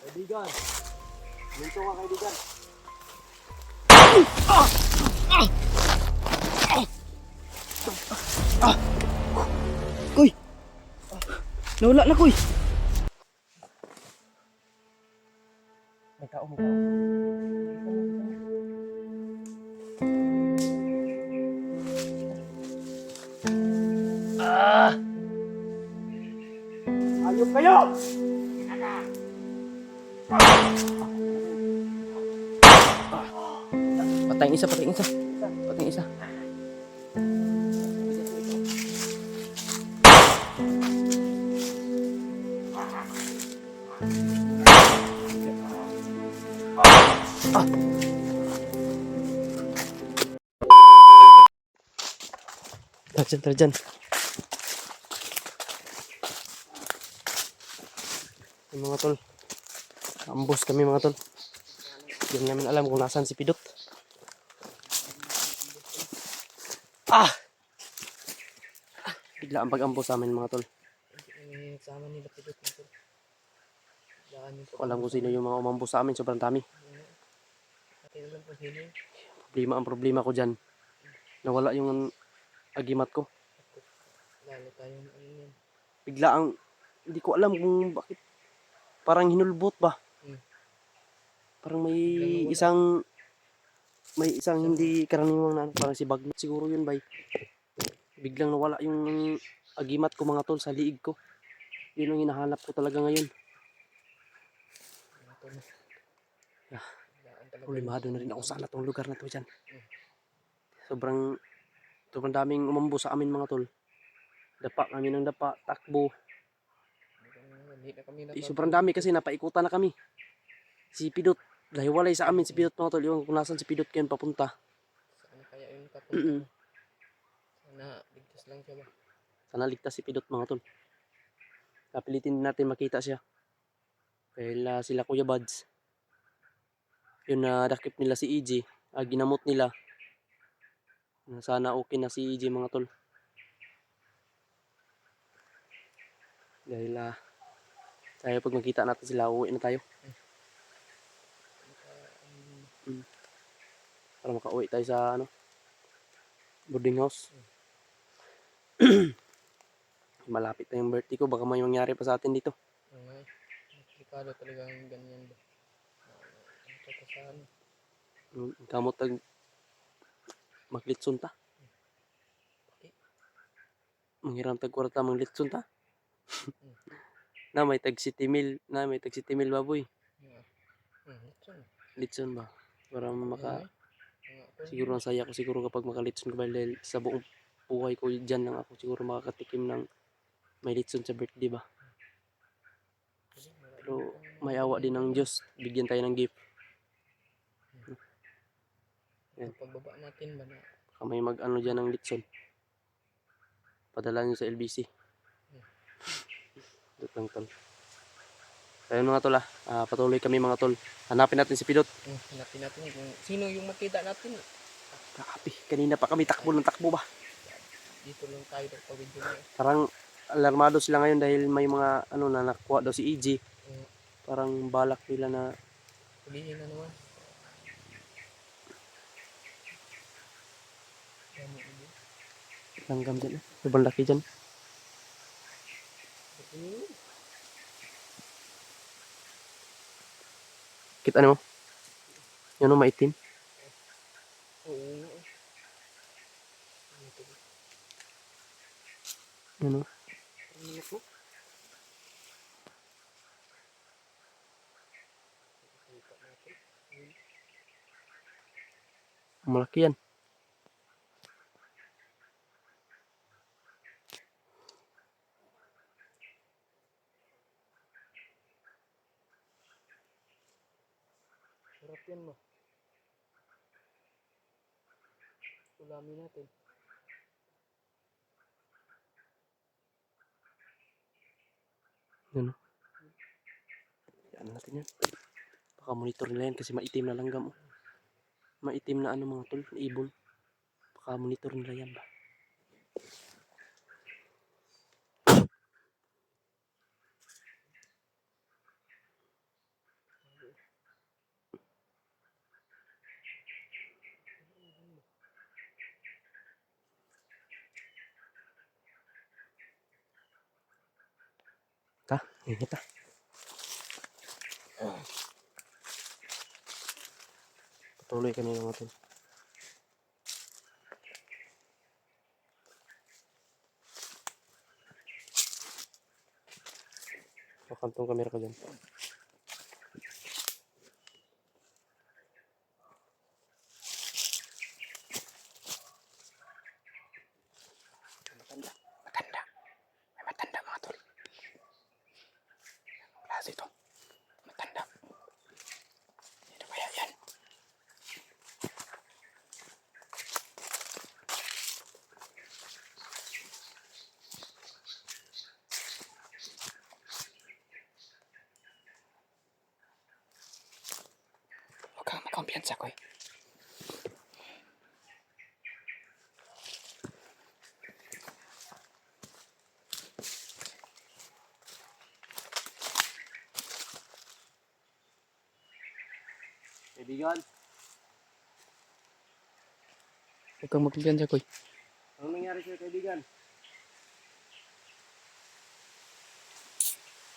Kaibigan. Minto ka, kaibigan. Kuy! Nawala na, Kuy! May tao, may tao. Ayok kayo! Patay isa, patay isa. Patay isa. Tara dyan. Yung mga tol. Ambos kami mga tol. Hindi namin alam kung nasaan si Pidot. Bigla ang pag-ambos sa amin mga tol. Sama nila Pidot na tol. Alam kung sino yung mga umambos sa amin. Sobrang dami. Atin alam po sino yun. Ang problema ko dyan. Nawala yung agimat ko. Lalo tayo ng ano yan. Bigla ang... Hindi ko alam kung bakit. Parang hinulbot ba? Parang may isang hindi karaniwang na parang si Bagnot siguro yun bay. Biglang nawala yung agimat ko mga tol sa liig ko. Yun ang hinahanap ko talaga ngayon. Problemado na rin ako sana tong lugar na to dyan. Sobrang daming umambo sa amin mga tol. Dapa kami ng dapa, takbo. Sobrang dami kasi napaikutan na kami. Si Pidot, lahiwalay sa amin si Pidot mga tol. Yung kung nasan si Pidot kayo papunta. Saan kaya yun papunta? Sana ligtas lang siya ba? Sana ligtas si Pidot mga tol. Kapilitin din natin makita siya. Dahil sila Kuya Buds. Yun dakip nila si EJ. Ginamot nila. Sana okay na si EJ mga tol. Dahil tayo pag makita natin sila, uuwi na tayo. Para makauwi tayo sa boarding house. Malapit na yung birthday ko. Baka may mangyari pa sa atin dito. Delikado talaga ang ganyan ba? Ang katasahan. Kamot tag maglitson ta. Manghiram tag kwarta manglitson ta. May tag city mil baboy. Litson ba? Para siguro ang saya ko siguro kapag makalitson ko dahil sa buong buhay ko dyan lang ako siguro makakatikim ng may litson sa birthday ba. Pero may awa din ng Diyos. Bigyan tayo ng gift. Yan. Pagbaba natin ba na? Baka may mag-ano dyan ng litson. Padala nyo sa LBC. Dito lang tol. Ayun mga tol patuloy kami mga tol. Hanapin natin si Pidot. Hanapin natin kung sino yung makita natin. Grabe, kanina pa kami takbo ba? Dito lang tayo nagpa-video na. Parang alarmado sila ngayon dahil may mga na nakuha daw si EJ. Parang balak nila na hulihin na naman. langgam dyan sobrang laki dyan. Kita mo? Yan maitim. Oo. Ano? Malaki yan. Sarap yan mo. Ulamin natin. Ano? Yan natin yan. Baka monitor nila yan kasi maitim na langgam. Maitim na mga tol, ibon. Baka monitor nila yan ba. Ingat ah. Patuloy kami ng atin. Pakantong kamera ko dyan. Matanda. Matanda. May matanda mga tol. Klase ito. Matanda. Ano kaya yan? Huwag kang makumpiyansa ko eh. Kaibigan, Huwag kang magkumpiyansa, Koy. anong nangyari sa'yo kaibigan?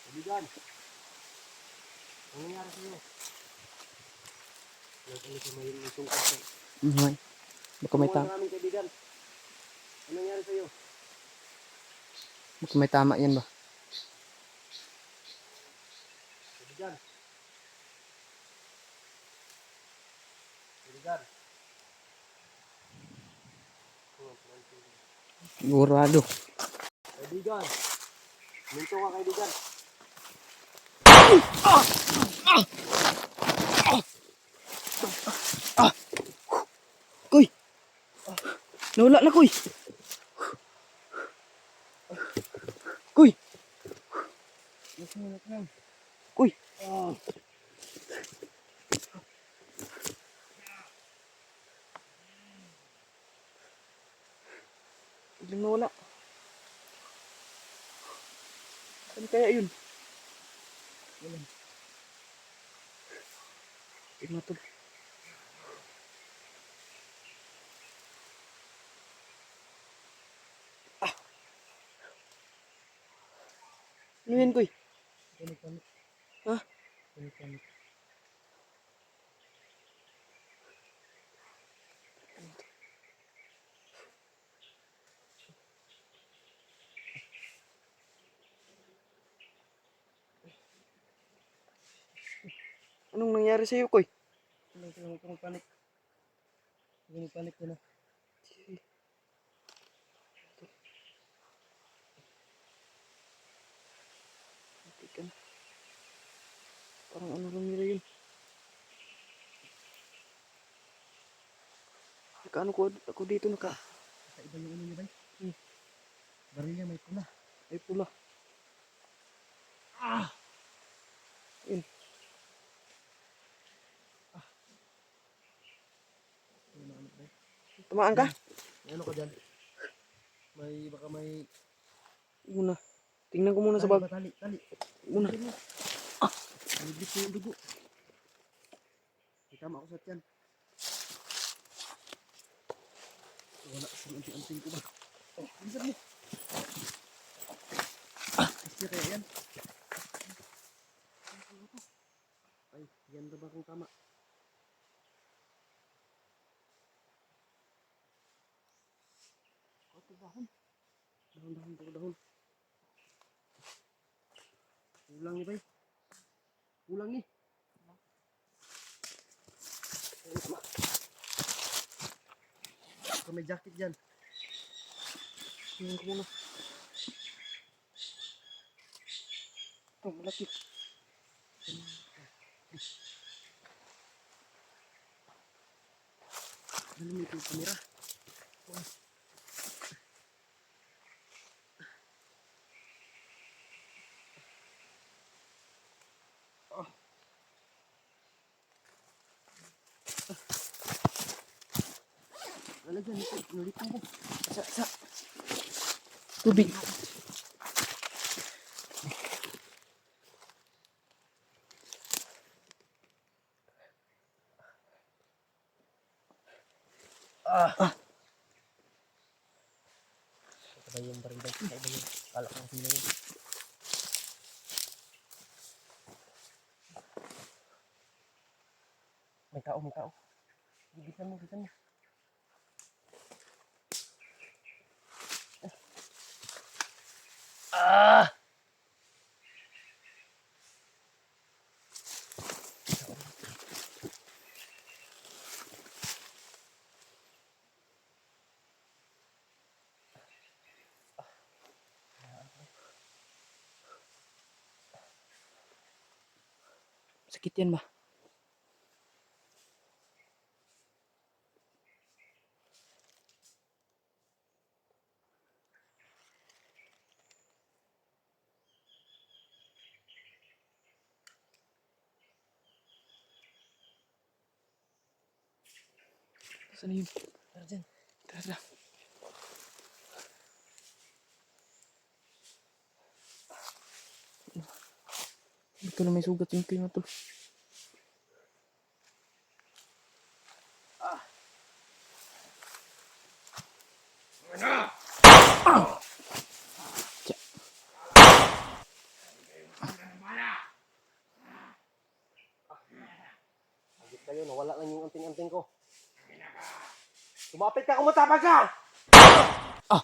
Kaibigan, anong nangyari sa'yo? May tungkol sa... May. Baka may tama. Namin kaibigan. Anong nangyari sa'yo? Baka may tama yan ba? Kaibigan. Kaibigan. Sigurado. Kaibigan. Minto ka kaibigan. Koy! Nawala na, Koy! Koy! Koy! Biglang nawala. Saan kaya yun? Wala. Tignan to. Ano yan, Koy? Panik-panik. Ha? Panik-panik. Anong nangyari sa'yo, Koy? Huwag kang panik. Huwag kang panik ko na. Teka na. Parang ano lang nila yun. Nakaano ko ako dito naka. Kakaiba yung ano niya ba? Baril niya may pula. Ay pula. Yun. Tamaan ka? May ano ka dyan? Baka may... Muna. Tingnan ko muna sa bag. Tali. Muna. Nalibit ko yung dugo. May tama ako sa tiyan. Wala sa anting-anting ko ba? Bilisan mo. Kasi kaya yan. Ay, yan na ba kung tama? Dahon. Dahon. Kulang ni bay. Kulang ni. May jacket dyan. Tingnan ko muna. Ito, malaki. Dali mo yung kamera. Lalagyan nito. Nalitan ko. Sa. Tubig. Kakaiba yung baril bay. Kakaiba yung. Kala ko sino yun. May tao, may tao. Gigitan mo, gigitan mo. Ah! Sakit yan ba? Saan yun? Tara dyan. Tara, tara. Ito na may sugat yung kayo tol. Tya. Agit kayo, nawala lang yung anting-anting ko. Tumapit ka, kumatapag ka! Ah!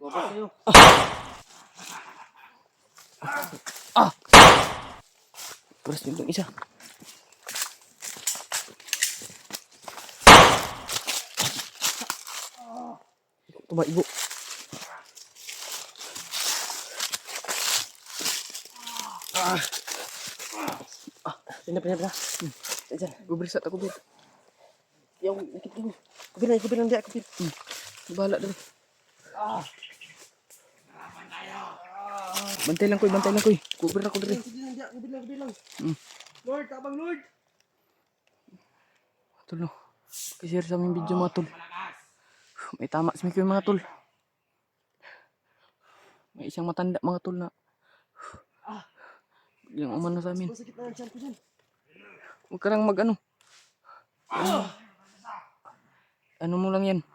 Lumabas kayo. Ah! Puras din itong isa. Tumaigo. Ah! Pindah. Diyan, kubir sa kubir. Yung ikit ko. Kubir lang dia, kubir. Bahala dulu. Bantay lang koy. Kubir ako diri. Kubir lang. Lord, tabang Lord. Tol no. Kasi sa aming video mga tol. May tama sa mga tol. May isang matanda mga tol na. Yung umano sa amin. Sakit na ang tiyan ko dyan. Huwag ka lang mag-ano. Ano mo lang yan.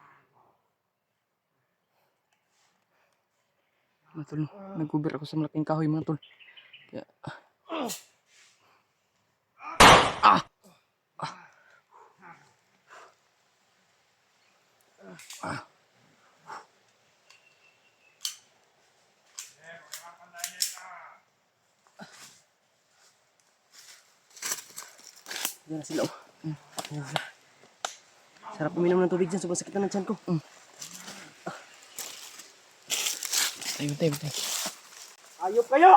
Mga tol, nag-cover ako sa malaking kahoy mga tol. Kaya... Ah! Ah! Yan na sila oh. Yan sila. Sarap uminom ng tubig dyan, sobrang sakit na ng tiyan ko. Tayo. Ayop kayo!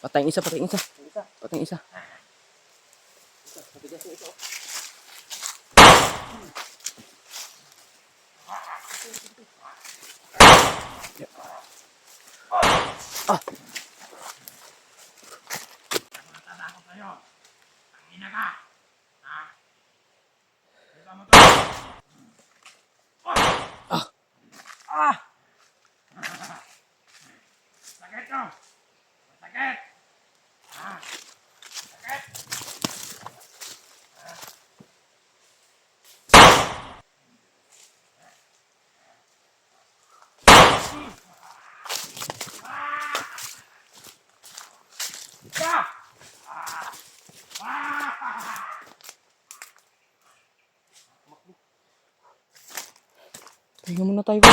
Patay isa. Ah! Pahinga muna tayo.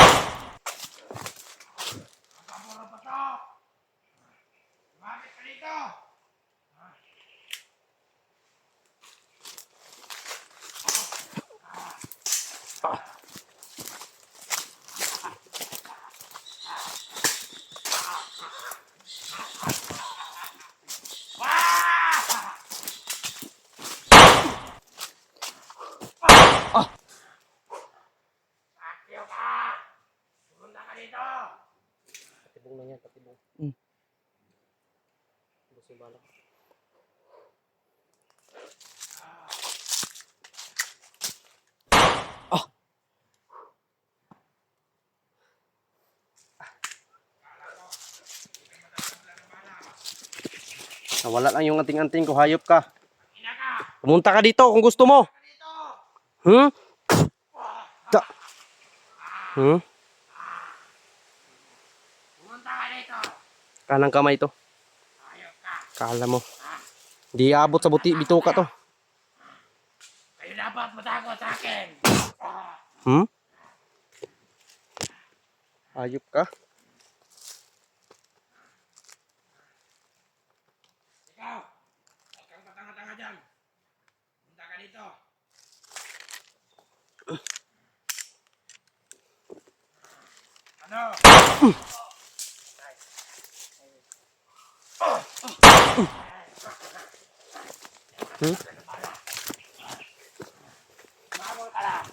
Patibong lang yan, patibong. Mm. Gusto yung balak. Ah! Nawala lang yung anting-anting ko, hayop ka. Pumunta ka dito kung gusto mo. Hmm? Hmm? Kanang kamay to. Kala mo. Di abot sa bituka to. Kayo dapat matakot sa akin. Hmm? Hayop ka? Ikaw, huwag kang patanga-tanga dyan. Punta ka dito. Ano? Hmm? Bawal ka lang.